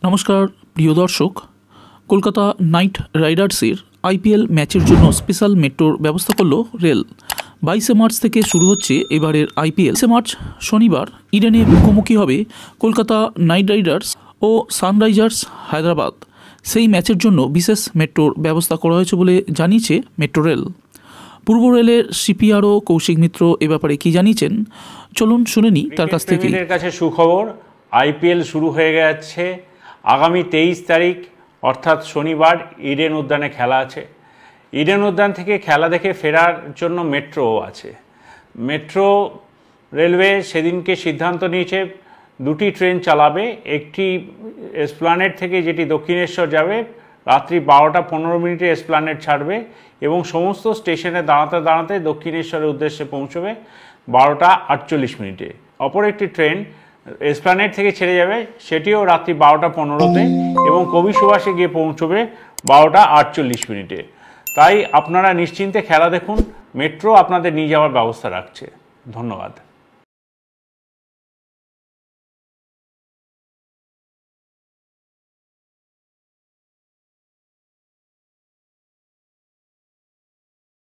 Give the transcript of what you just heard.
নমস্কার প্রিয় দর্শক, কলকাতা নাইট রাইডার্সের আইপিএল ম্যাচের জন্য স্পেশাল মেট্রোর ব্যবস্থা করল রেল। 22 মার্চ থেকে শুরু হচ্ছে এবারের আইপিএল। 22 মার্চ শনিবার ইডেনে মুখোমুখি হবে কলকাতা নাইট রাইডার্স ও সানরাইজার্স হায়দ্রাবাদ। সেই ম্যাচের জন্য বিশেষ মেট্রোর ব্যবস্থা করা হয়েছে বলে জানিয়েছে মেট্রো রেল। পূর্ব রেলের সিপিআরও কৌশিক মিত্র এ ব্যাপারে কি জানিয়েছেন, চলুন শুনে নিই তার কাছ থেকে। ক্রিকেটের কাছে সুখবর, আইপিএল শুরু হয়ে গেছে। আগামী 23 তারিখ অর্থাৎ শনিবার ইডেন উদ্যানে খেলা আছে। ইডেন উদ্যান থেকে খেলা দেখে ফেরার জন্য মেট্রো আছে। মেট্রো রেলওয়ে সেদিনকে সিদ্ধান্ত নিয়েছে দুটি ট্রেন চালাবে। একটি এসপ্ল্যানেড থেকে, যেটি দক্ষিণেশ্বর যাবে, রাত্রি 12টা 15 মিনিটে এসপ্ল্যানেড ছাড়বে এবং সমস্ত স্টেশনে দাঁড়াতে দাঁড়াতে দক্ষিণেশ্বরের উদ্দেশ্যে পৌঁছবে 12টা 48 মিনিটে। অপর একটি ট্রেন এসপ্ল্যানেড থেকে ছেড়ে যাবে, সেটিও রাত্রি 12টা 15তে এবং কবি সুভাষে গিয়ে পৌঁছবে 12টা 48 মিনিটে। তাই আপনারা নিশ্চিন্তে খেলা দেখুন, মেট্রো আপনাদের নিয়ে যাওয়ার ব্যবস্থা রাখছে। ধন্যবাদ।